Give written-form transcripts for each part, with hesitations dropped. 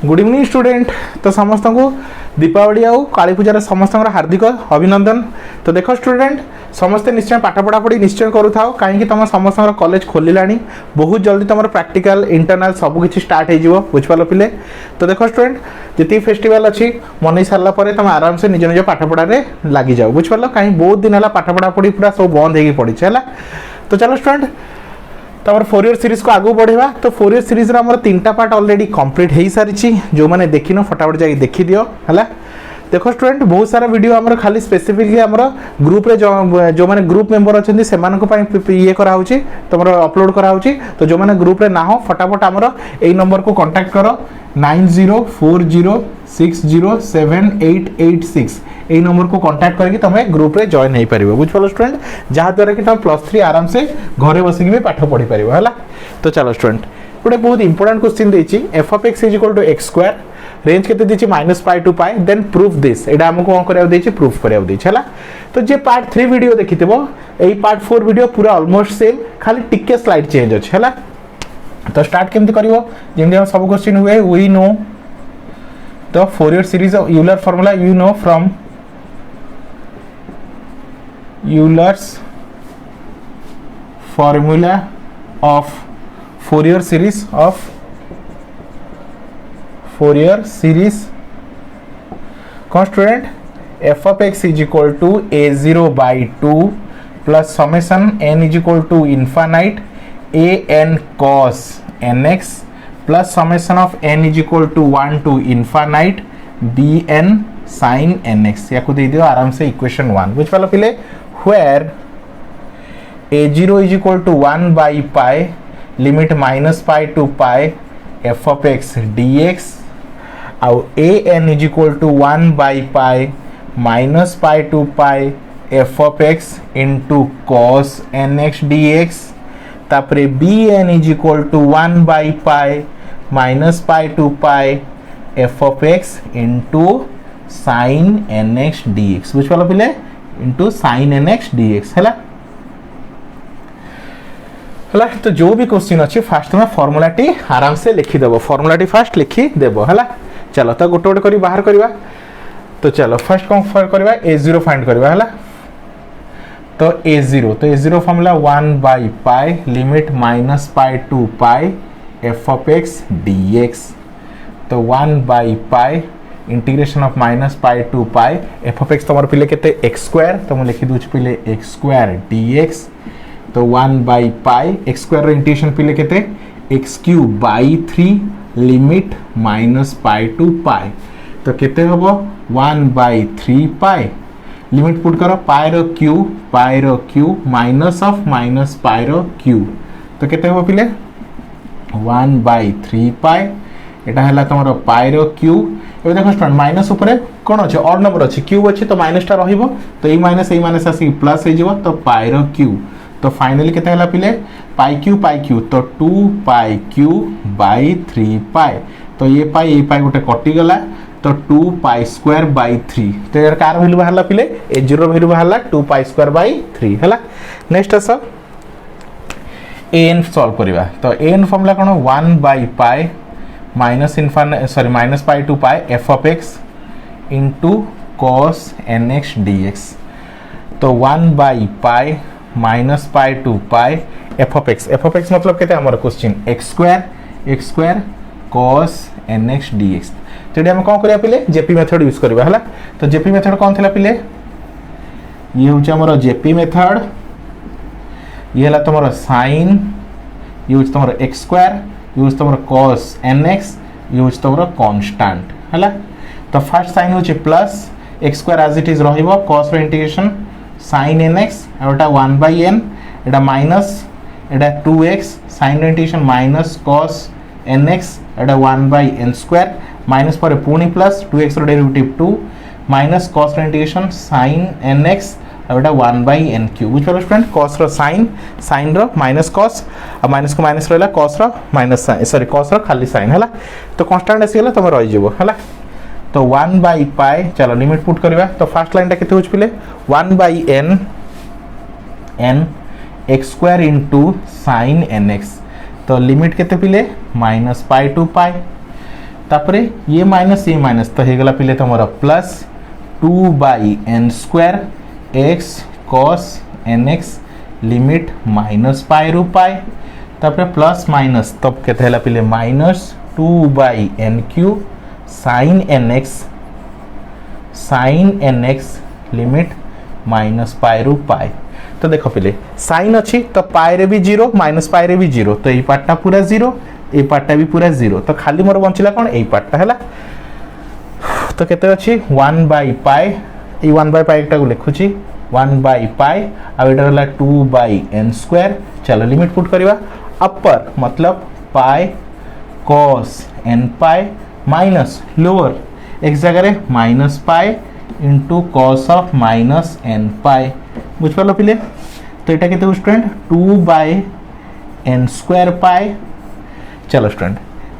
Good evening student. तो समस्त को दीपावली आउ काली पूजार समस्त हार्दिक अभिनंदन। तो देख स्टूडेंट समस्ते निश्चय पाठ पढ़ा पढ़ी निश्चय करूँ कहीं तुम समस्त कॉलेज खोलला बहुत जल्दी तुम प्रैक्टिकल इंटरनल सबकि स्टार्ट हो बुझिपाल पिले। तो देख स्टूडेंट जी फेस्टिवल अच्छी मन सारापर तुम आराम से निज निज पाठ पढ़ारे लग जाओ बुझिपाल कहीं बहुत दिन है पाठ पढ़ा पढ़ी पूरा सब बंद हो पड़ी है। तो चलो स्टूडेंट तो 4 ईयर सीरीज को आगू बढ़ेगा। तो 4 ईयर सीरीज रा हमर 3टा पार्ट ऑलरेडी कंप्लीट हो सारी जो मैंने देखिन फटाफट जाके देखी दियो है। देखो स्टूडेंट बहुत सारा वीडियो हमर खाली स्पेसिफिकली हमर ग्रुप रे जो माने ग्रुप मेंबर अछंती सेमान को ये करा होची तमरो अपलोड करा होची। तो जो माने ग्रुप रे ना हो फटाफट हमर एई नंबर को कांटेक्ट करो 9040607886 এই नंबर को कांटेक्ट करके तुम ग्रुप रे जॉइन हो पार बुझिपाल स्टूडेंट जहाँ द्वारा कि तुम +3 आराम से घरे बसिक भी पाठ पढ़ी पार है। तो चलो स्टूडेंट गोटे बहुत इंपोर्टेंट क्वेश्चन देछि f of x = x² range केते देछि -π टू π देन प्रूफ दिस एडा हमको कोन करिया देछि प्रूफ करिया देछि है। तो जे पार्ट 3 वीडियो देखिथिबो एई पार्ट 4 वीडियो पूरा ऑलमोस्ट सेम खाली टिके स्लाइड चेंज अछि है। तो स्टार्ट केमति करिवो जेमति हम सब क्वेश्चन हुए we know the Fourier series of Euler formula you know from Euler's formula of Fourier series constant f of x is equal to a0 by 2 plus summation n is equal to infinite a n cos nx plus summation of n is equal to 1 to infinite b n sin nx या को दे दियो आराम से equation 1 बुझ पालो पिले where a0 is equal to 1 by pi limit -π to π f of x dx और an is equal to 1 by pi -π to π f of x into cos nx dx तापरे bn is equal to 1 by pi -π to π f of x into sin nx dx बुझ पालो पिले into sin nx dx है। तो जो भी question अच्छी fast में फॉर्मूला टी आराम से लिखिदेव फॉर्मूला टी फास्ट लिखिदेव है। चलो तो गोटे गोटे कर बाहर करवा। तो चलो फर्स्ट कौन करवा a0 फाइंड करवा है। तो a0 formula 1 by pi limit -π to π f of x dx। तो 1 by pi integration of -π to π f of x तुम पिले केते x² तो मैं लिखि दूछ पिले x² dx। तो 1 by pi x² row integration पिले केते x³ बाई 3 लिमिट -π टू π तो केते हबो 1 बाई 3 π लिमिट पुट करो पाई रो क्यू माइनस ऑफ -π रो क्यू तो केते हबो पिले 1 बाई 3 π एटा हला तमरो पाई रो क्यू। ए देखो स्टूडेंट माइनस ऊपर कोन अछि ऑड नंबर अछि क्यूब अछि तो माइनस टा रहिबो तो ए माइनस आसी प्लस हे जिवो तो पाई रो क्यू। तो फाइनली केते हला पिले पाई क्यू तो 2 पाई क्यू बाई 3 पाई तो ये पाई गोटे कटि गला तो 2 पाई स्क्वायर बाई 3 तो यार कार वैल्यू बाहरला पिले a0 वैल्यू बाहरला 2 पाई स्क्वायर बाई 3 हला। नेक्स्ट आस an सॉल्व करबा। तो an फॉर्मूला कोन 1 by pi -π to π f of x into cos nx dx। तो 1 by pi -π to π f of x मतलब केते हमर question x² cos nx dx। तो हम कोन करिया पिले जेपी मेथड यूज करबा हला। तो जेपी मेथड कोन थला पिले ये होचे हमर जेपी मेथड ये हला तमरो sin यूज तमरो x² यूज तमरो cos nx यूज तमरो कांस्टेंट हला। तो फर्स्ट साइन होचे plus x² as it is रहिबो cos रो इंटीग्रेशन sin nx एटा 1 बाय n एटा माइनस एटा 2x sin रो इंटीग्रेशन माइनस cos nx एटा 1 बाय n² माइनस पर पुनी प्लस 2x रो derivative 2 minus cos रो integration sin nx एटा 1 bye n cube बुझ पालो student cos रो sin rho minus cos आ minus को minus रहला cos rho minus cos रो खाली sin हला। तो कांस्टेंट आसी गला तुम रहि जिवो हला। तो 1 बाई पाई चलो लिमिट पुट करबा। तो फर्स्ट लाइन टा केते होछ पिले 1 by n x² into sin nx तो लिमिट केते पिले -π टू π तापरे ये माइनस तो हो गला पिले तुम plus 2/n² x cos nx limit -π रु π तापरे प्लस माइनस तब केते हला पिले -2/n³ sin nx लिमिट -π रु π। तो देखो पिले साइन अच्छी तो पाए रे भी 0 माइनस पाए रे भी 0 तो ये पार्टा पूरा 0 ये पार्टा भी पूरा 0 तो खाली मोर बंचिला कौन यही पार्टा है। तो केते अच्छी 1/π ये 1/π टा को लिखुची 1/π आ एटा हला 2/n²। चलो लिमिट पुट करवा अपर मतलब पाई cos nπ माइनस लोअर एक जगह -π इंटू cos ऑफ -nπ बुझ पालो पिले। तो यहाँ के स्टूडेंट 2/n² पाए। चलो स्टूडेंट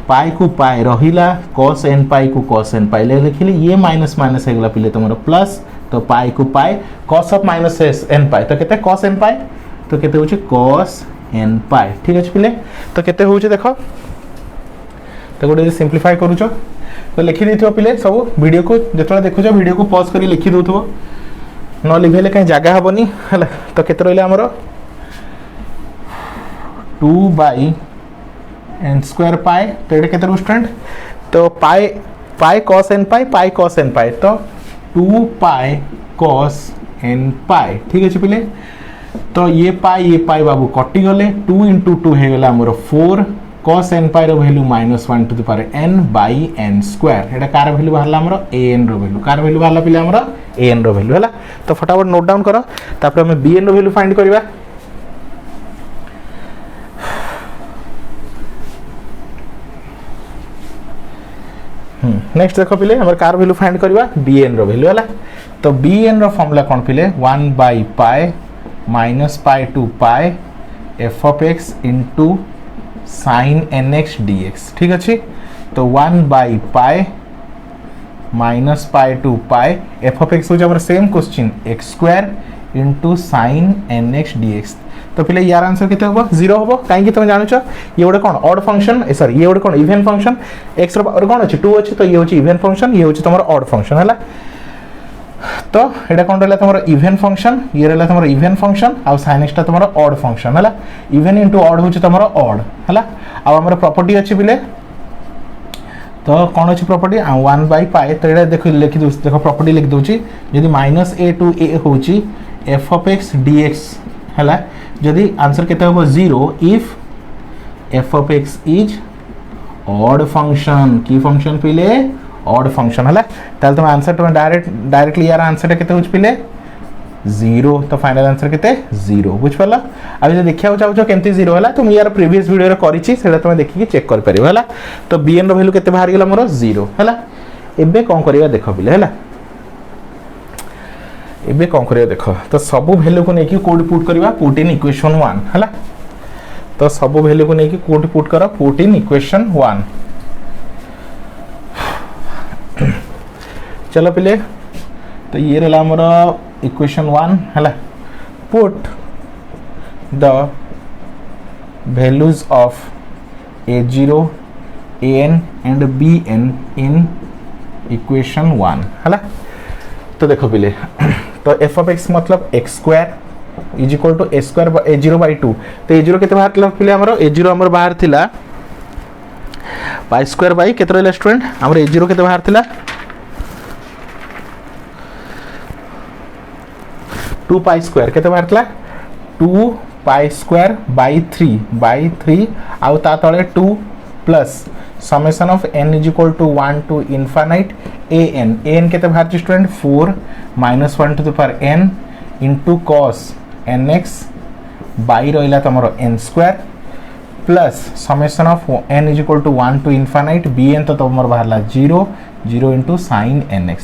पाई को पाए रहिला cos nπ को cos nπ लिखिली ये माइनस माइनस होगला पिले तुम प्लस तो पाई को पाए cos ऑफ -nπ तो केते cos nπ तो केते होची cos nπ ठीक अछि पिले। तो केते होची देखो तो गोटे सिंप्लीफाई करूछो तो लिखि देथियो पिले सब वीडियो को जेतला देखुछो वीडियो को पॉज करी लिखि दोथबो न लिखेले कहीं जगह हेनी है। तो केते रहिला हमर 2/n² पाए तो ये केते स्टूडेंट तो पाई cos nπ तो 2π cos nπ ठीक है पिले। तो ये पाई बाबू कटि गले 2 × 2 हो गला हमर 4 cos nπ रो वैल्यू -1/n/n² एटा कार वैल्यू बाहरला हमर an रो वैल्यू कार वैल्यू बाहरला पिले हमर an रो वैल्यू हला। तो फटाफट नोट डाउन करो तापर हम bn रो वैल्यू फाइंड करबा। नेक्स्ट देखो पिले हमर कार वैल्यू फाइंड करबा bn रो वैल्यू हला। तो bn रो फॉर्मूला कोन पिले 1/π -π to π f of x into sin nx dx ठीक अच्छे। तो 1/π -π to π f of x हो same question x² into sin nx dx। तो पिले यार आंसर केते होबो 0 होबो काहे तुम जानो छ ये गोटे कोन ऑड फंक्शन सॉरी ये गोटे कोन इवन फंक्शन x रो पावर कोन अछि 2 अछि तो ये होछि इवन फंक्शन ये होछि तमरो ऑड फंक्शन हला। तो एटा कोन रहला तमरो इवन फंक्शन ये रहला तमरो इवन फंक्शन आ sin x टा तमरो ऑड फंक्शन हला। इवन इनटू ऑड होछि तमरो ऑड हला। आ हमरो प्रॉपर्टी अछि बिले तो कोन अछि प्रॉपर्टी 1/π तो एटा देखो लिखि दउ देखो प्रॉपर्टी लिख दउची यदि -a to a होछि f of x dx हला। यदि आंसर केते होबो 0 if f of x is odd function की फंक्शन पिले ऑड फंक्शन हला। ताल तुम आंसर तुम डायरेक्टली यार आंसर केते होछ पिले 0 तो फाइनल आंसर केते 0 बुझ पाला। अब जे देखिया चाहो केमती 0 हला तुम यार प्रीवियस वीडियो रे करिछि सेटा तुम देखि के चेक कर परिबो हला। तो bn रो वैल्यू केते बाहर गेला मोर 0 हला। एबे कोन करिया देखो पिले हला एबे कोन करिया देखो तो सब वैल्यू को नेकी कोड पुट करबा पुट इन इक्वेशन 1 हला। तो सब वैल्यू को नेकी कोड पुट करो पुट इन इक्वेशन 1। चलो पिले तो ये रहला हमरा इक्वेशन 1 हला। Put the values of a0 an and bn in equation 1 हला। तो देखो पिले तो f of x मतलब x² is equal to a0/2 तो a0 केते बाहर थिला पिले हमरो a0 हमर बाहर थिला π² बाय केते रहला स्टूडेंट हमर a0 केते बाहर थिला 2π² केते बाहर थिला 2π² आउ ता तळे 2 plus summation of n is equal to 1 to infinite an केते बाहर छि student 4 -1 to the power n into cos nx by रहला तमरो n² plus summation of n is equal to 1 to infinite bn तो तमरो बाहरला 0 इनटू sin nx।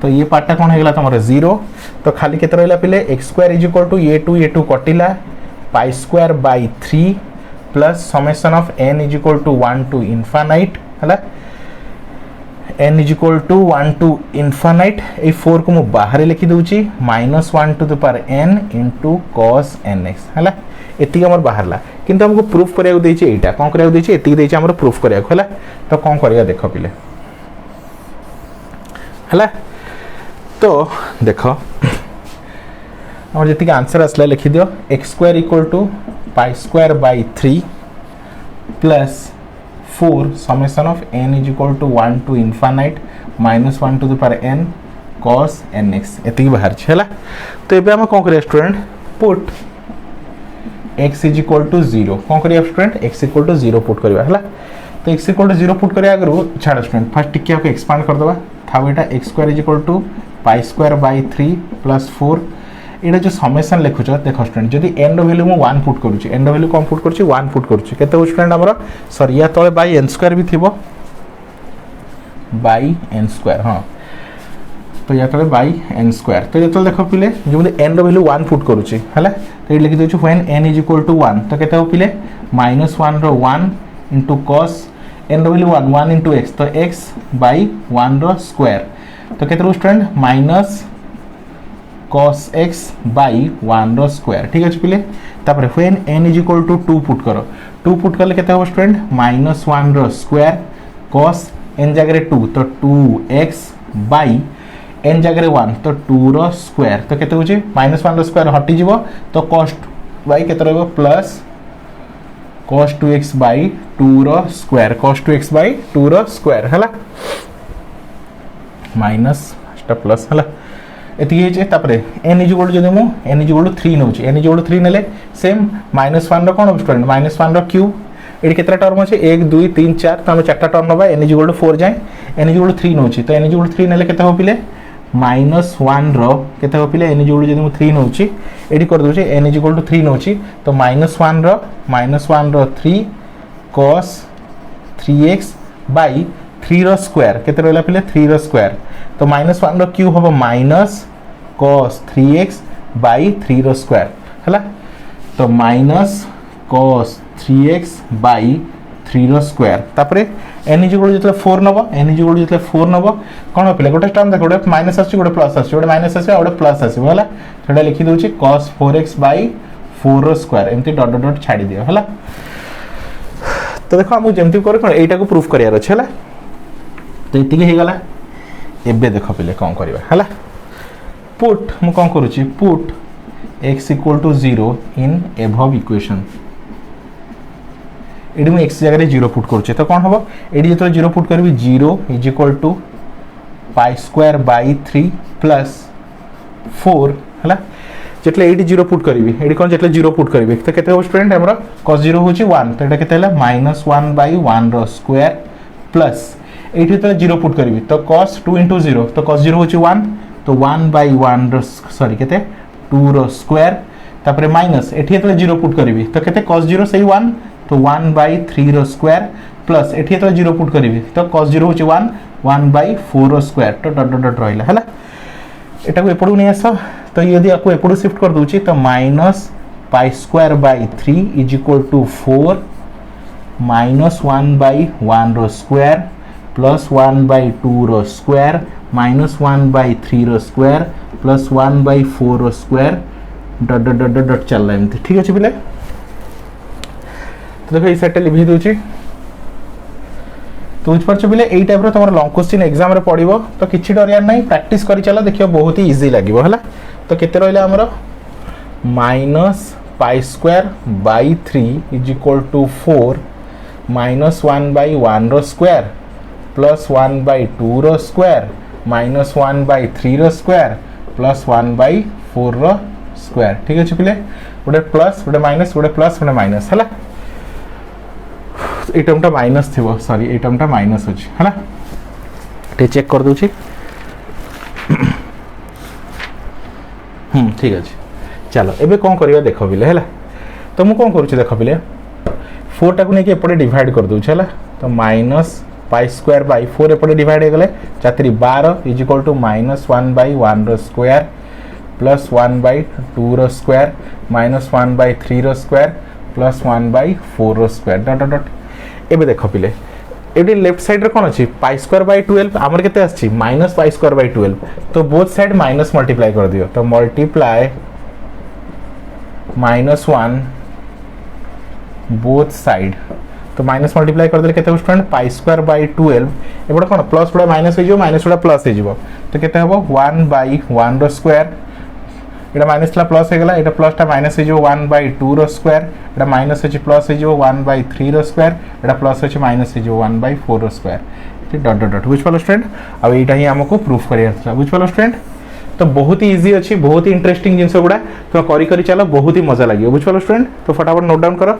तो ये पार्टा कोन हेगला तमरो 0 तो खाली केते रहला पिले x² is equal to a2 कटिला π² 3 plus summation of n is equal to 1 to infinite हला n is equal to 1 to infinite ए 4 को मु बाहर लिखि दउची -1 to the power n into cos nx हला। एति हमर बाहरला किंतु हमको प्रूफ करिया दैछि एटा कोन करिया दैछि एति दैछि हमर प्रूफ करिया हला। तो कोन करिया देखो पिले है। तो देख आम जी आंसर आसला लिखि दियो x square equal to pi square by 3 plus 4 summation of n is equal to 1 to infinite minus 1 to the power n cos nx एति बाहर है। तो ये आम कौन करिया student put x is equal to 0 कौन करिया student x equal to 0 put करवा है। तो x इक्वल टू 0 पुट करिया आगु छाड़ स्टूडेंट फर्स्ट टिके आपको एक्सपांड कर दबा था एटा x square is equal to pi square by 3 plus 4 एटा जो समेसन लिखुछ देख स्टूडेंट जदि n रो वैल्यू मु 1 पुट करूची n रो वैल्यू कम पुट करूची 1 पुट करूची केते स्टूडेंट हमर सॉरी या तळे बाई n स्क्वायर भी थिबो बाई n स्क्वायर हां तो या तळे बाई n स्क्वायर तो जतल देखो पिले जो n रो वैल्यू 1 पुट करूची हला तो ये लिखि देछु when n is equal to 1 तो केते हो पिले -1 रो 1 इनटू cos n रो वैल्यू 1 1 इनटू x तो x बाई 1 रो स्क्वायर तो केते रो student minus cos x by 1 रो स्क्वायर ठीक है पिले तापर when n is equal to 2 put करो 2 पुट करले केते हो स्टूडेंट -1 रो स्क्वायर cos n जगह 2 तो 2x बाई n जगह 1 तो 2 रो स्क्वायर तो केते होची -1 रो स्क्वायर हटि जीवो तो cos बाई केते रहबो प्लस cos 2x बाई 2 रो स्क्वायर cos 2x बाई 2 रो स्क्वायर हला माइनस प्लस हला एति हे जे तापरे n इज इक्वल जदि मु n is equal 3 नउची n is equal 3 नेले सेम -1 रो कोन स्टूडेंट -1 रो क्यूब एडी केतरा टर्म अछि 1 2 3 4 तो हम चारटा टर्म नबा n इज इक्वल 4 जाय n इज इक्वल 3 नउची तो n इज इक्वल 3 नेले केते हो पिले -1 रो केते हो पिले n इज इक्वल जदि मु 3 नउची एडी कर दोची n इज इक्वल 3 नउची तो -1 रो 3 cos 3x बाई 3 रो स्क्वायर केते रहला पिले 3 रो स्क्वायर तो -1 रो क्यूब होबो माइनस cos 3x बाई 3 रो स्क्वायर हला तो माइनस cos 3x बाई 3 रो स्क्वायर तापरे n इज इक्वल जतले 4 नबो n इज इक्वल जतले 4 नबो कोन पिले गोटे टर्म देखो गोटे माइनस आसी गोटे प्लस आसी गोटे माइनस आसी गोटे प्लस आसी हला सेटा लिखि दोची cos 4x बाई 4 रो स्क्वायर एमती डॉट डॉट डॉट छाडी दियो हला। तो देखो हम जेमती करे कोन एटा को प्रूफ करियार अछि हला तो इतिके हे गला एबे देखो पिले कोन करबा हला पुट मु कोन करूची put x equal to 0 in above equation एडी मु x जगह 0 पुट करूची तो कोन हबो एडी जतो 0 पुट करबी 0 is equal to pi square by 3 plus 4 हला जेतले एडी 0 पुट करबी एडी कोन जेतले 0 पुट करबी तो केते हो स्टूडेंट हमरा cos 0 होची 1 तो एटा केते हला -1 बाई 1 रो स्क्वायर प्लस एठी तो 0 पुट करबी तो cos 2 into 0 तो cos 0 होची 1 तो 1 बाई 1 रो सॉरी केते 2 रो स्क्वायर तापरे माइनस एठी तो 0 पुट करबी तो केते cos 0 सही 1 तो 1 बाई 3 रो स्क्वायर प्लस एठी तो 0 पुट करबी तो cos 0 होची 1 1 बाई 4 रो स्क्वायर तो डॉट डॉट डॉट रहला हला एटा को एपडू नै आसो तो यदि आपको एपडू शिफ्ट कर दोची तो minus pi square by 3 is equal to 4 -1 by 1 रो स्क्वायर प्लस 1 बाई 2 रो स्क्वायर -1 बाई 3 रो स्क्वायर प्लस 1 बाई 4 रो square dot dot dot dot चलला एमती ठीक अछि पिले। तो देखो ई सेट लिखि दोची तो बुझ परछ पिले एई टाइप रो तमर लॉन्ग क्वेश्चन एग्जाम रे पडिबो तो किछि डरिया नै प्रैक्टिस करि चला देखियो बहुत ही इजी लागिबो हला। तो केते रहला हमर minus pi square by 3 is equal to 4 -1 by 1 रो स्क्वायर प्लस 1 बाई 2 रो स्क्वायर -1 बाई 3 रो स्क्वायर प्लस 1 बाई 4 रो स्क्वायर ठीक अछि पिले गोटे प्लस गोटे माइनस गोटे प्लस गोटे माइनस हला ए टर्मटा माइनस थिबो सॉरी ए टर्मटा माइनस होची हला टे चेक कर दोची ठीक अछि चलो एबे कोन करिया देखो बिले हला तो मु कोन करूची देखो बिले 4 टाकु नै के एपडे डिवाइड कर दोछ हला तो माइनस पाई स्क्वायर बाई 4 एपडे डिवाइड हे गले 4 12 इज इक्वल टू -1 बाई 1 रो स्क्वायर प्लस 1 बाई 2 रो स्क्वायर -1 बाई 3 रो स्क्वायर प्लस 1 बाई 4 रो स्क्वायर डॉट डॉट डॉट एबे देखो पिले एबे लेफ्ट साइड रे कोन अछि पाई स्क्वायर बाई 12 हमर केते आछि माइनस पाई स्क्वायर बाई 12 तो बोथ साइड माइनस मल्टीप्लाई कर दियो तो मल्टीप्लाई -1 बोथ साइड तो माइनस मल्टीप्लाई करदे केते स्टूडेंट पाई स्क्वायर बाय 12 एबड कोन प्लस गुडा माइनस हो जो माइनस गुडा प्लस हो जो तो केते हबो 1 बाय 1 रो स्क्वायर एटा माइनस ला प्लस हो गला एटा प्लस टा माइनस हो जो 1 बाय 2 रो स्क्वायर एटा माइनस हो प्लस हो जो 1 बाय 3 रो स्क्वायर एटा प्लस हो माइनस हो जो 1 बाय 4 रो स्क्वायर डॉट डॉट डॉट बुझ पालो स्टूडेंट अब एटा ही हमको प्रूफ करिया था बुझ पालो स्टूडेंट तो बहुत ही इजी अच्छी बहुत ही इंटरेस्टिंग जिनस गुड़ा तुम करी करी चलो बहुत ही मजा लगे बुझ पालो स्टूडेंट तो फटाफट नोट डाउन करो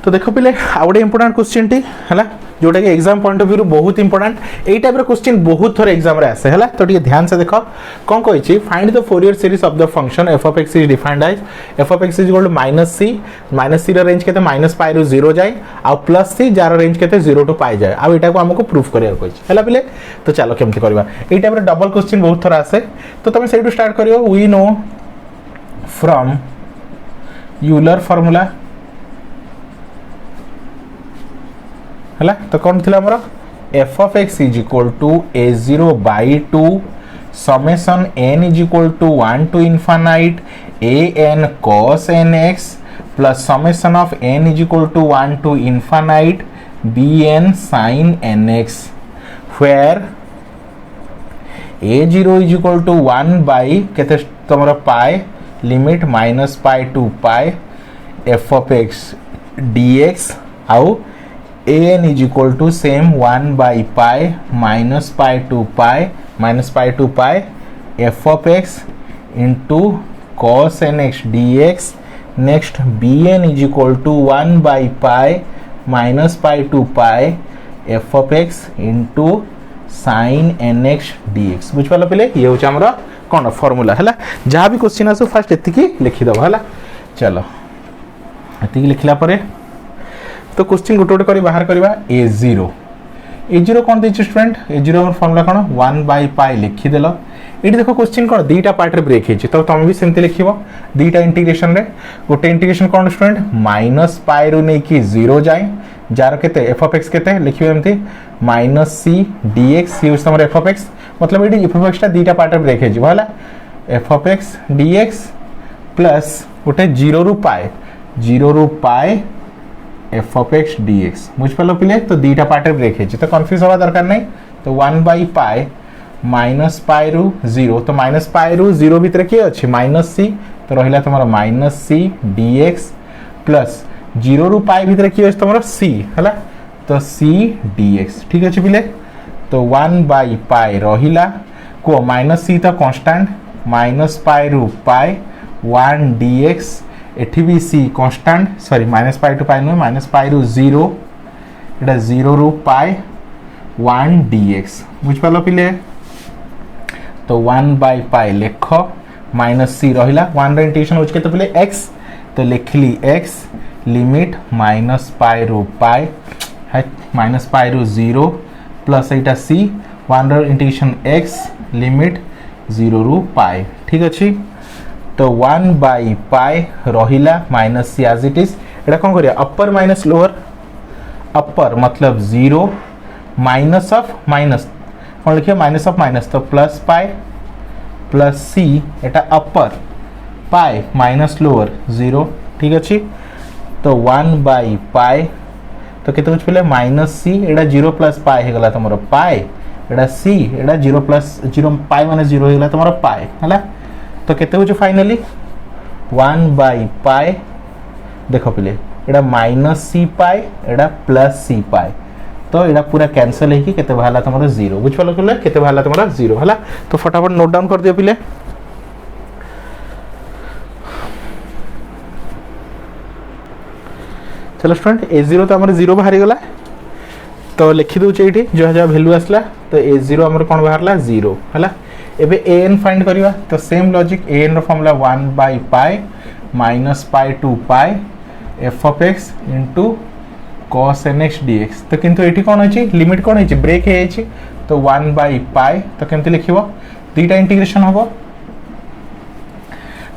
तो देखो पिले आ गोटे इंपोर्टेंट क्वेश्चन टी है जोटा कि एग्जाम पॉइंट ऑफ व्यू बहुत इंपोर्टेंट यही टाइप क्वेश्चन बहुत थोर एग्जाम रे आसे है तो ध्यान से देखो कौन कही find the Fourier series of the function f of x is defined as f of x is equal to minus c range केते माइनस पाई रु 0 जाए आ प्लस सी जार रेंज केते 0 टू पाई जाए आ एटा को हमको प्रूफ करिया कहि हैला पिले तो चलो केमति करबा एई टाइप रे डबल क्वेश्चन बहुत थोर आसे तो तुम सेटू स्टार्ट करियो we know from Euler formula है तो कौन थी आमर f of x is equal to a0 by 2 summation n is equal to 1 to infinite an cos nx plus summation of n is equal to 1 to infinite bn sin nx where a0 is equal to 1 by केते तुमर पाई limit minus pi to pi f of x dx आउ an is equal to same 1 by pi minus pi to pi f of x into cos nx dx. Next bn is equal to 1 by pi minus pi to pi f of x into sin nx dx. बुझ पालो पिले ये होचा हमरा कोन formula हैला जहां भी question आसो first एतिकी लिखि दबो हैला चलो एतिकी लिखला परे तो क्वेश्चन गोटे गोटे कर बाहर करवा a0 कौन दे स्टूडेंट a0 हमर फार्मूला कोन 1 बाय पाई लिखि देलो एटी देखो क्वेश्चन कोन दीटा पार्ट रे ब्रेक हेछि तो तुम भी सेमते लिखिबो दीटा इंटीग्रेशन रे गोटे इंटीग्रेशन कोन स्टूडेंट माइनस पाई रो नै कि 0 जाय जार केते f ऑफ x केते लिखिबो एमती माइनस c dx सी हमर f ऑफ x मतलब एटी f ऑफ x ता दीटा पार्ट रे ब्रेक हेछि भला f of x dx plus गोटे 0 रू पाई एफ ऑफ एक्स dx बुझ पालो पिले तो दीटा पार्ट ब्रेक है तो कंफ्यूज होगा दरकार नहीं तो 1 बाई पाई माइनस पाई रु 0 तो माइनस पाई रु 0 भितर किए अच्छे माइनस सी तो रहिला तुम्हारा माइनस सी dx प्लस 0 रु पाई भितर किए अच्छे तुम्हारा c हैला तो c dx ठीक अच्छे पिले तो 1 बाई पाई रहिला को माइनस सी तो कांस्टेंट माइनस पाई रु पाई 1 dx एठी भी c constant sorry minus pi to pi no minus pi रु 0 एटा 0 रु पाई 1 dx बुझ पालो पिले तो 1 बाय पाई लेख माइनस c रहिला 1 रे इंटीग्रेशन होच केते पिले x तो लिखली x लिमिट माइनस पाई रु पाई है माइनस पाई रु 0 प्लस एटा c 1 रे इंटीग्रेशन x लिमिट 0 रु पाई ठीक अछि तो 1 बाई पाई रहिला minus c as it is एटा कोन करिया अपर माइनस लोअर अपर मतलब 0 माइनस ऑफ माइनस कोन लिखिया माइनस ऑफ माइनस तो प्लस पाई प्लस सी एटा अपर पाई माइनस लोअर 0 ठीक अछि तो 1 बाई पाई तो केते कुछ पले माइनस सी एटा 0 प्लस पाई हे गला तमरो पाई एटा सी एटा 0 प्लस 0 पाई माइनस 0 हे गला तमरो पाई हला तो केते हो फाइनली 1 बाई पाई देखो पिले एटा माइनस सी पाई एटा प्लस सी पाई तो एटा पूरा कैंसिल है कि केते भाला तमरो 0 बुझ पालो पिले केते भाला तमरो 0 हला तो फटाफट नोट डाउन कर दियो पिले चलो स्टूडेंट a0 तो हमर 0 बाहरी गला तो लिखि दउ छै एठी जो जा वैल्यू आसला तो a0 हमर कोन बाहरला 0 हला एबे an फाइंड करिवा तो सेम लॉजिक an रो formula 1 by pi minus pi to pi f of x into cos nx dx तो किंतु एठी कोन अछि लिमिट कोन अछि ब्रेक हे अछि तो 1 बाय पाई तो केमति लिखिबो दीटा इंटीग्रेशन होबो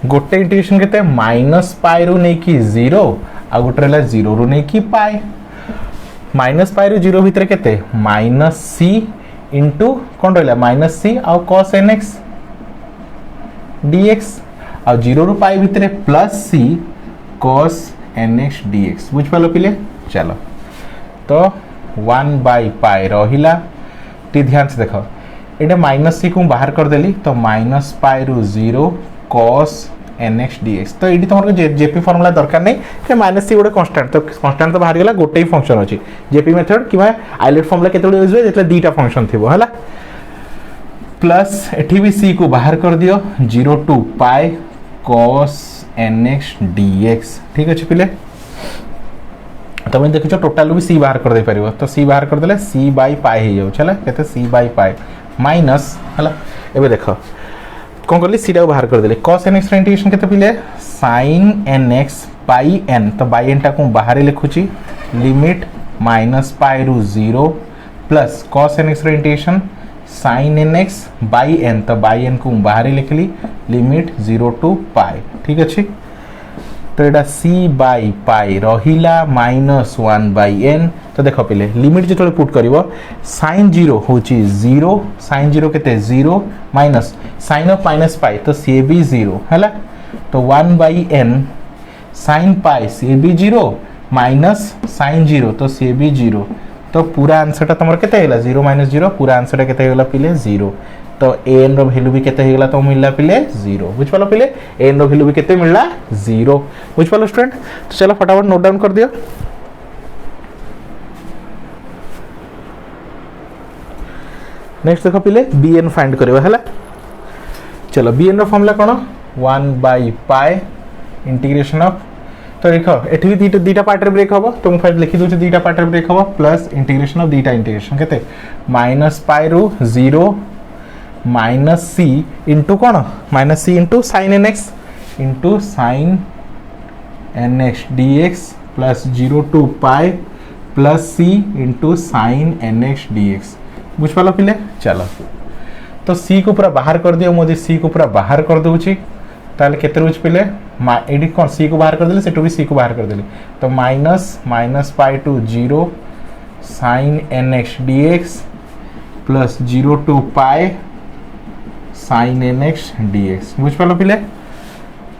गोटे इंटीग्रेशन केते माइनस पाई रु नै कि 0 आ गोटे रहला 0 रु नै कि पाई माइनस पाई रु 0 भितर केते माइनस c इंटू कौन रहा माइनस सी आउ cos nx dx आ 0 रु पाई भितर प्लस सी cos nx dx बुझ पालो पिले। चलो तो 1 बाई पाई रहिला टी ध्यान से देखो ये माइनस सी को बाहर कर देली तो माइनस पाई रु 0 cos nx dx तो ये तुम जेपी फॉर्मूला दरकार नहीं कि माइनस सी गोटे कांस्टेंट तो कांस्टेंट तो बाहर गला गोटे ही फंक्शन अच्छी जेपी मेथड कि आइलेट फॉर्मूला केते यूज हुए जेतले दुईटा फंक्शन थिबो हला प्लस एठी भी सी को बाहर कर दियो 0 to pi cos nx dx ठीक अच्छे पिले तुम देखो टोटाल भी सी बाहर कर दे पारिबो तो सी बाहर कर देले सी बाई पाई हे जाउ छला केते सी बाई पाई माइनस हला एबे देखो कौन करली सीटा बाहर कर देले cos nx रे इंटीग्रेशन केते पिले sin nx बाई n तो बाई n टा को बाहर लिखुची लिमिट माइनस पाई रु 0 प्लस cos nx रे integration sin nx by n तो बाई n को बाहर लिखली लिमिट 0 टू पाई ठीक अच्छे तो एटा c बाई पाई रहिला माइनस 1 बाई n तो देखो पिले लिमिट जो पुट करिवो sin 0 होची 0 sin 0 केते 0 minus sin of minus pi तो सी भी 0 हैला तो 1 बाई n sin पाई सी भी 0 माइनस sin 0 तो सी भी 0 तो पूरा आंसर टा तमर केते हेला 0 माइनस 0 पूरा आंसर टा केते हेला पिले 0 तो an रो वैल्यू भी केते हेला तो मिलला पिले 0 बुझ पालो पिले an रो वैल्यू भी केते मिलला 0 बुझ पालो स्टूडेंट तो चलो फटाफट नोट डाउन कर दियो नेक्स्ट देखो पिले bn फाइंड करबा हला चलो bn रो फॉर्मूला कोन 1 बाई पाई इंटीग्रेशन ऑफ तो देखो एठी भी दीटा पार्ट रे ब्रेक हबो तो मु फाइल लिखि दोछ दीटा पार्ट रे ब्रेक हबो प्लस इंटीग्रेशन ऑफ दीटा इंटीग्रेशन केते माइनस पाई रु 0 माइनस सी इंटू कौन minus c into sine n x d x plus 0 to pi plus c into sine n x d x बुझ पाल पिले। चलो तो सी को पूरा बाहर कर दियो मोदी सी को पूरा बाहर कर दूची ताले केते रुच पिले एडी कौन सी को बाहर कर देले सेटू भी सी को बाहर कर देले तो minus pi to 0 sine n x d x plus 0 to pi sine n x d x बुझ पाल पिले।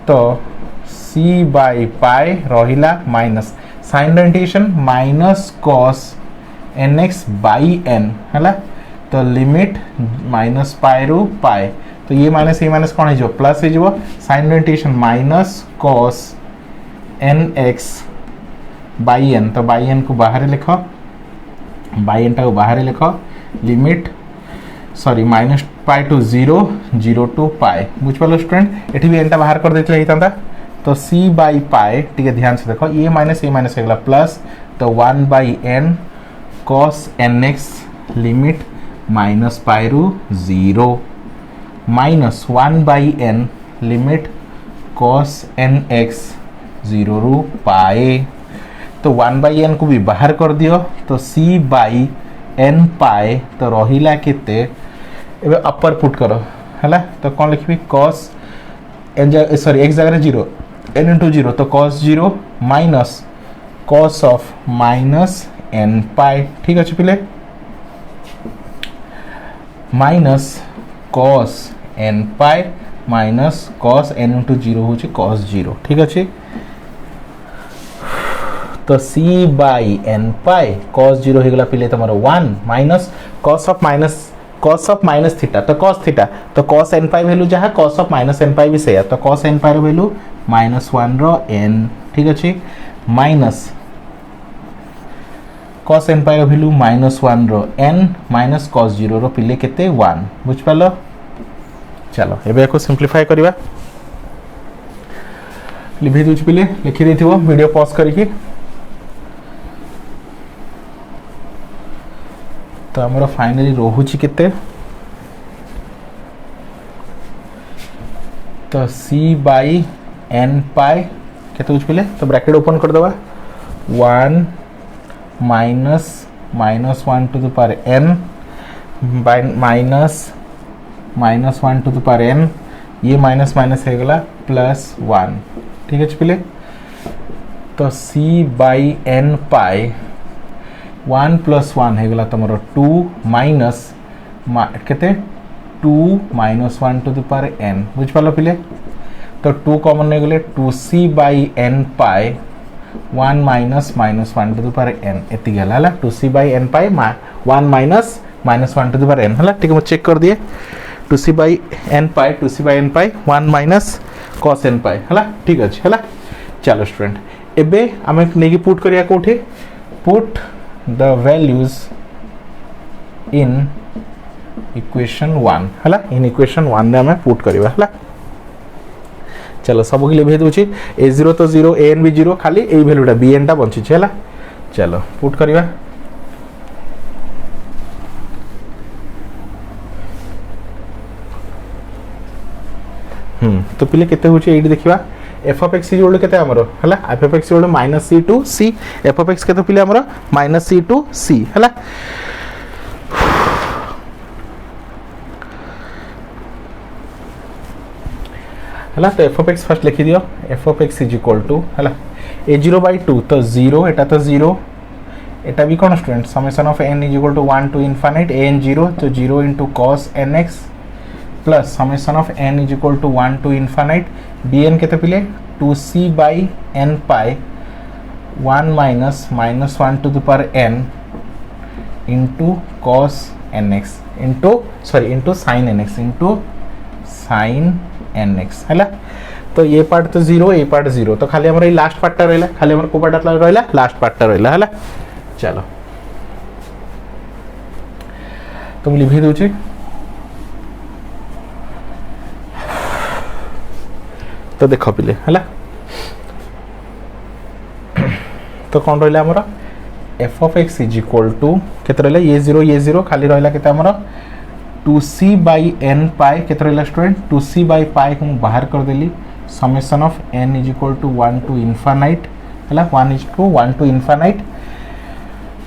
तो सी बाई पाई रहिला minus sine integration minus cos n x by n है तो लिमिट माइनस पाई रु पाई तो ये माइनस कौन हो प्लस हो sine integration minus cos n x by n तो बाई एन को बाहर लिख बाई एन टा को बाहर लिख limit sorry minus pi to 0 to pi बुझ पाल स्टूडेंट एठी भी एन टा बाहर कर देते होता तो सी बाई पाई टिके ध्यान से देखो ये माइनस होगा प्लस तो 1 by n cos n x limit minus pi रु 0 minus 1 by n limit cos n x 0 रु पाई तो 1 बाई एन को भी बाहर कर दियो तो सी बाई एन पाए तो रहिला केते एबे अपर पुट करो हैला तो कौन लिखबी cos एन सॉरी x जगह 0 n into 0 तो cos 0 minus cos of minus n पाई ठीक अछि पिले minus cos n pi minus cos n into 0 होछि cos 0 ठीक अछि तो c by n pi cos 0 हो गला पिले तमरो 1 minus cos of minus theta तो cos थीटा तो cos n पाई वैल्यू जहा cos of minus n pi भी से तो cos n पाई रो वैल्यू -1 रो n ठीक अछि माइनस cos n पाई रो वैल्यू -1 रो n माइनस cos 0 रो पिले केते 1 बुझ पालो। चलो एबे को सिंपलीफाई करबा लिखि दोछ पिले लिखि देथिबो वीडियो पॉज करिकि तो हमरो फाइनली रोहुची केते तो c बाई n पाई केते बुझ पिले तो ब्रैकेट ओपन कर दबा 1 minus -1 to the power n by minus 1 to the power n ये माइनस हो गला +1 ठीक है पिले तो c बाई n पाई 1 + 1 हो गला तमरो 2 माइनस केते 2 - 1 टू द पावर n बुझ पालो पिले तो 2 कॉमन नहीं गले 2c by n pi 1 minus minus 1 to the power n एति गला हला 2c by n pi 1 minus minus 1 to the power n हला ठीक है चेक कर दिए 2c by n pi 1 minus cos n पाए हला ठीक अछि हला चलो स्टूडेंट एबे आमे नेकी पुट करिया कोठे put the values in equation 1 हला इन इक्वेशन 1 ने हमें पुट करिवा हला चलो सब के लिए भेज दूची a0 तो 0 an भी 0 खाली ए वैल्यूटा bn टा बंची छै हला चलो पुट करिवा तो पिले केते होची एडी देखिबा f of x इक्वल केते हमरो हला f of x equal minus c to c f of x केते पिले हमरो माइनस c टू c हला हला तो f of x फर्स्ट लिखि दियो f of x equal to हला a0 by 2 तो 0 एटा तो 0 एटा भी कोन student summation of n equal to 1 to infinite an 0 तो 0 into cos nx plus summation of n is equal to 1 to infinite bn केते पिले 2c by n pi 1 minus minus 1 to the power n into cos nx into sin nx into sin nx हैला तो ये part तो 0 ये part 0 तो खाली हमर लास्ट पार्ट रहला खाली हमर को पार्ट रहला लास्ट पार्ट रहला हैला चलो तो लिखि दउ छी तो देख पिले है तो कौन रहा आमर f of x is equal to केते रहा ये 0 खाली रहा केते आमर 2c बाई n पाए केते रहा स्टूडेंट 2c बाई पाए को बाहर कर देली summation of n is equal to 1 to infinite है 1 टू इनफिनिट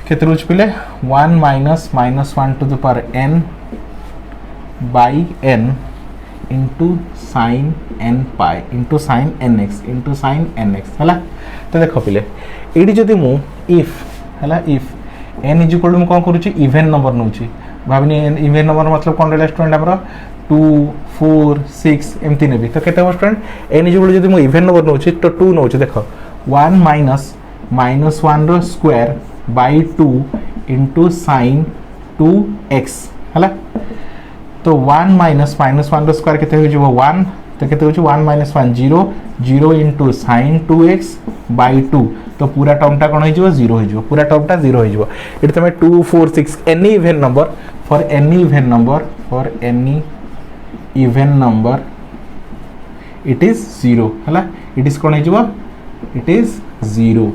केते रोज पिले 1 minus minus 1 to the power n by n into sine n pi into sine nx into sine nx है तो देख पिले ये जदि मु इफ है if n is equal to कौन करुच्ची इवेन नंबर नौ भावनी इवेन नंबर मतलब कौन रहा स्टूडेंट आम 2 4 6 एमती नेबी तो केते student n is equal to जदि मु इवेन नंबर नौ तो 2 नौ देख 1 माइनस माइनस 1 रो square by 2 into sine 2x है तो 1 माइनस माइनस 1 रो स्क्वायर केते हो जबो 1 तो केते हो 1 minus 1 0 0 into sine 2x by 2 तो पूरा टर्मटा कोन हो जबो 0 हो जबो पूरा टर्मटा 0 हो जबो इट तमे 2 4 6 any even number for any even number it is 0 हला इट इज कोन हो जबो इट इज 0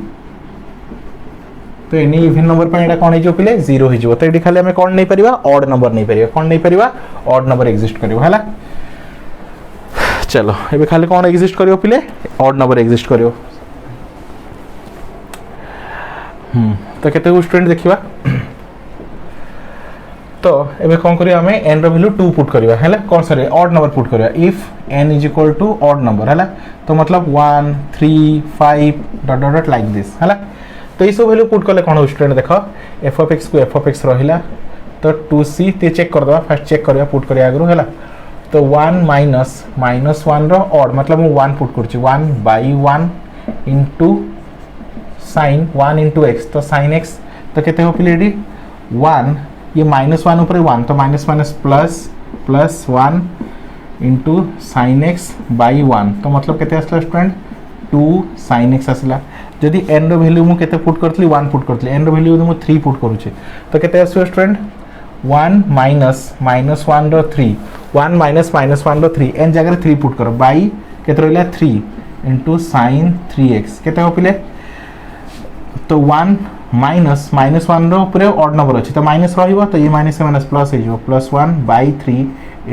तो एनी इवन नंबर पर एटा कोन हो जबो पिले 0 हो जबो तो एटी खाली हमें कोन नहीं परिबा ऑड नंबर नहीं परिबा कोन नहीं परिबा ऑड नंबर एग्जिस्ट करियो हला चलो एबे खाली कोन एग्जिस्ट करियो पिले ऑड नंबर एग्जिस्ट करियो तो केते को स्टूडेंट देखिबा तो एबे कोन करियो हमें n रो वैल्यू 2 पुट करियो हैला कोन सॉरी ऑड नंबर पुट करियो if n is equal to odd number हैला तो मतलब 1 3 5 डॉट डॉट लाइक दिस हैला तो ये सब वैल्यू पुट करले कोन हो स्टूडेंट देखो f of x को f of x रहिला तो 2c ते चेक कर दबा फर्स्ट चेक करिया पुट करिया आगरो हैला तो 1 माइनस माइनस 1 रो ऑड मतलब मु 1 पुट करछि 1 by 1 into sin 1 into x तो sin x तो केते हो पिलेडी 1 ये -1 ऊपर 1 तो minus minus plus 1 into sin x by 1 तो मतलब केते आसला स्टूडेंट 2 sin x आसला जदि n रो वैल्यू मु केते पुट करथली 1 पुट करथली n रो वैल्यू मु 3 पुट करूची तो केते आसो स्टूडेंट 1 माइनस माइनस 1 रो 3 1 माइनस माइनस 1 रो 3 n जगह 3 पुट करो बाई केते रहला 3 into sin 3x केते हो पिले तो 1 माइनस माइनस 1 रो पूरे ऑड नंबर अछि तो माइनस रहिबो तो ये माइनस से माइनस प्लस हे जो plus 1 by 3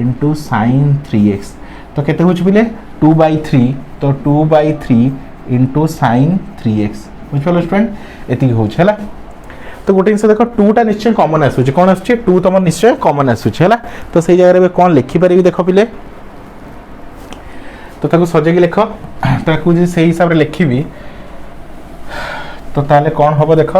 into sin 3x तो केते होछ पिले 2 बाई 3 तो 2 बाई 3 into sin 3x बुझलो स्टूडेंट एति होछ हला तो गोटे जिनस देखो 2 टा निश्चय कॉमन आसुची कोन आसुची 2 तमर निश्चय कॉमन आसुची हला तो सही जगह रे कोन लिखि परिबी देखो पिले तो ताको सजेगी लिखो ताको जे सही हिसाब रे लिखिबी तो ताले कौन हम देख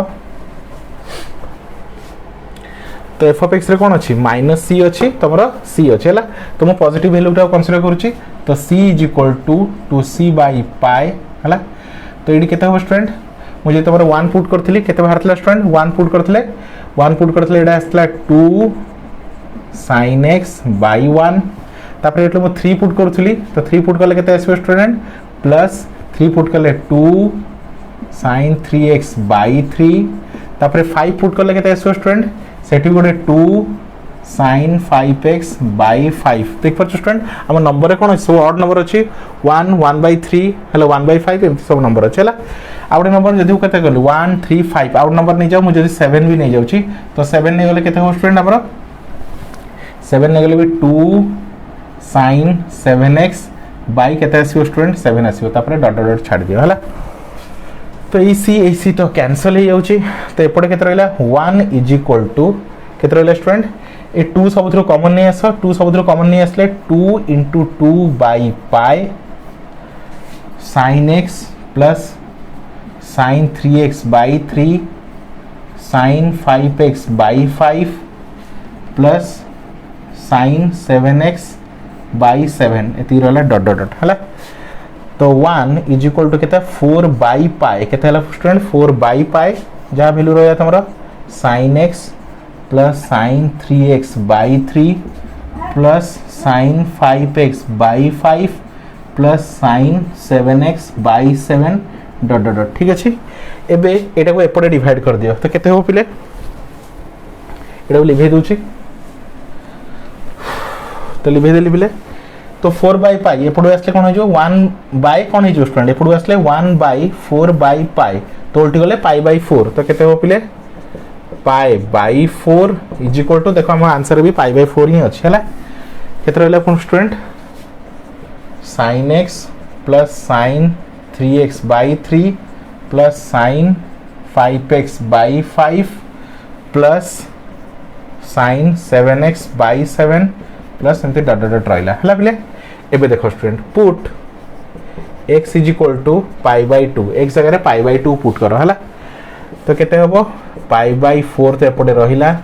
तो एफ ऑफ एक्स रे कौन अच्छी माइनस सी अच्छी तुम सी अच्छे है तो मुझे पॉजिटिव वैल्यूटा कनसीडर करुच्ची तो c is equal to c by pi है तो ये केते हो स्टूडेंट मुझे तुम 1 पुट करी के बाहर स्टूडेंट 1 पुट करते 1 पुट करते यहाँ आसला 2 sin x बाय 1 तापर ये 3 पुट करी तो 3 पुट कले के स्टूडेंट प्लस 3 पुट कले 2 sin 3x बाय 3 तापर 5 पुट कले के स्टूडेंट सेठी गोटे 2 sin 5x बाय 5 देख पार्छ स्टूडेंट आम नंबर रे कोन सब ऑड नंबर अछि 1 1 बाय 3 हेलो 1 बाय 5 एम सब नंबर अछि हला आउट नंबर जदि केते गल 1 3 5 आउट नंबर नै जाऊ मु जदि 7 भी नै जाउची तो 7 नै गले केते हो स्टूडेंट हमर 7 नै गले भी 2 sin 7x बाय केते आसीओ स्टूडेंट 7 आसीओ तापर डॉट डॉट डॉट छाड़ दियो हला तो एसी तो कैंसिल हो जाउची तो एपटे केते रहला 1 इज इक्वल टू केते रहला स्टूडेंट ए 2 सबुथरो कॉमन नहीं आस 2 सबुथरो कॉमन नहीं आसले 2 into 2 by pi sin x plus sin 3x by 3 sin 5x by 5 plus sin 7x by 7 एती रहला डॉट डॉट डॉट हला तो 1 इज इक्वल टू केता 4 बाय पाई केता हला स्टूडेंट 4 बाय पाई जहाँ वैल्यू रहया तमरा sin x plus sin 3x by 3 plus sin 5x by 5 plus sin 7x by 7 dot dot dot ठीक अछि एबे एटा को एपटे डिवाइड कर दियो तो केते हो पिले एटा को लिभे दोछि तो लिभे देली पिले तो 4 बाय पाई एपटो आसले कोन हो जो 1 बाय कोन हो जो स्टूडेंट एपटो आसले 1 बाय 4 बाय पाई तो उल्टी गले पाई बाय 4 तो केते हो पिले pi by 4 is equal to देखो हम आंसर भी पाई बाय 4 ही अछि हला केते रहला कोन student sin x plus sin 3x by 3 plus sin 5x by 5 plus sin 7x by 7 plus एंती डॉट डॉट रहला हला पिले एबे देखो student put x is equal to pi by 2 x जगह पाई बाय 2 पुट करो हला तो केते हबो पाई बाय 4 तो एपटे रहिला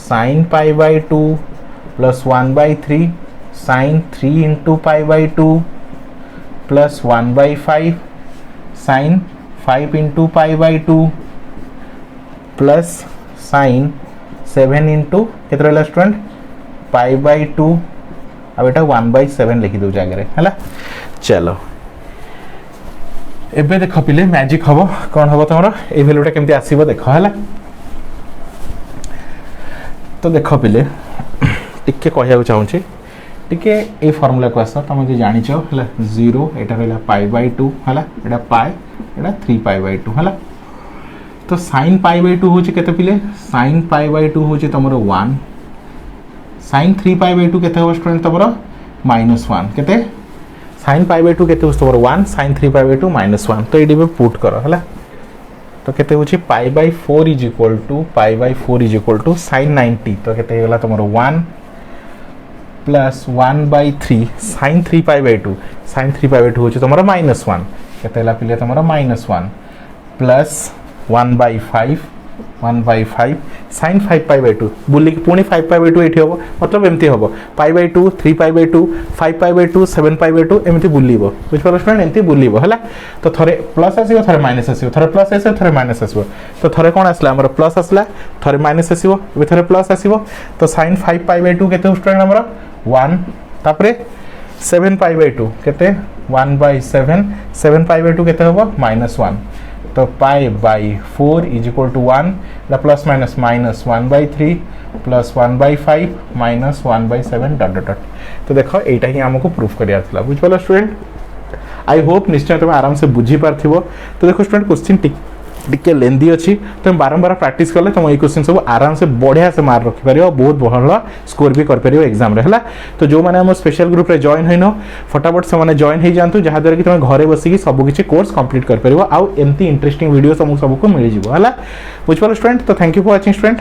sin pi by 2 plus 1 by 3 sin 3 into pi by 2 plus 1 by 5 sin 5 into pi by 2 plus sin 7 into केते रहला स्टूडेंट पाई बाय 2 अब एटा 1 बाय 7 लिखि दउ जागरे हला चलो एबे देख पिले मैजिक हबो कोन हबो तमरो ए वैल्यूटा केमती आसीबो देखो हला तो देखो पिले टिके कहया चाहूची टिके ए फार्मूला को आसा तुम जे जानि छ हला 0 एटा रहला पाई बाय 2 हला एटा पाई एटा 3 पाई बाय 2 हला तो sin पाई बाय 2 होची केते पिले sin पाई बाय 2 होची तमरो 1 sin 3 पाई बाय 2 केते हो स्टूडेंट तमरो -1 केते sin पाई बाय 2 केते हो तमरो 1 sin 3 पाई बाय 2 -1 तो एडी पे पुट करो हला तो केते होची pi by 4 is equal to sin 90 तो केते होला तमरो 1 plus 1 by 3 sin 3 pi by 2 होची तमरो -1 केते होला पिले तमरो -1 plus 1 by 5 sin 5 pi by 2 बुल्ली पुणी 5 पाई बाय 2 एठी होबो मतलब एमती होबो पाई by 2 3 pi by 2 5 pi by 2 7 pi by 2 एमती बुल्लीबो बुझ पारो स्टूडेंट एमती बुल्लीबो हला तो थरे प्लस आसीबो थरे माइनस आसीबो थरे प्लस आसीबो थरे माइनस आसीबो तो थरे कोन आसला हमर प्लस आसला थरे माइनस आसीबो एबे थरे प्लस आसीबो तो sin 5 पाई बाय 2 केते स्टूडेंट हमर 1 तापरे 7 पाई बाय 2 केते 1 बाय 7 पाई बाय 2 केते होबो -1 तो pi by 4 is equal to 1 ला plus minus -1 by 3 plus 1 by 5 minus 1 by 7 dot dot तो देखो एटा ही हमको प्रूफ करिया थला बुझ पालो स्टूडेंट आई होप निश्चय तुम आराम से बुझी पारथिबो तो देखो स्टूडेंट क्वेश्चन टिके लेंदी अच्छी तुम बारंबार प्रैक्टिस कले तुम ये क्वेश्चन सब आराम से बढ़िया से मार्क रखिपार बहुत भल स्कोर भी कर एग्जाम है तो जो मैंने आम स्पेशल ग्रुप रे जॉइन होइन फटाफट से मैंने जॉइन हो जातु जहाँद्वारा कि तुम घरे बसिकी सबकि कोर्स कंप्लीट कर आउ एमती इंटरेस्टिंग वीडियो तुमको सबको मिल जाए है बुझिपार स्टूडेंट तो thank you for watching student.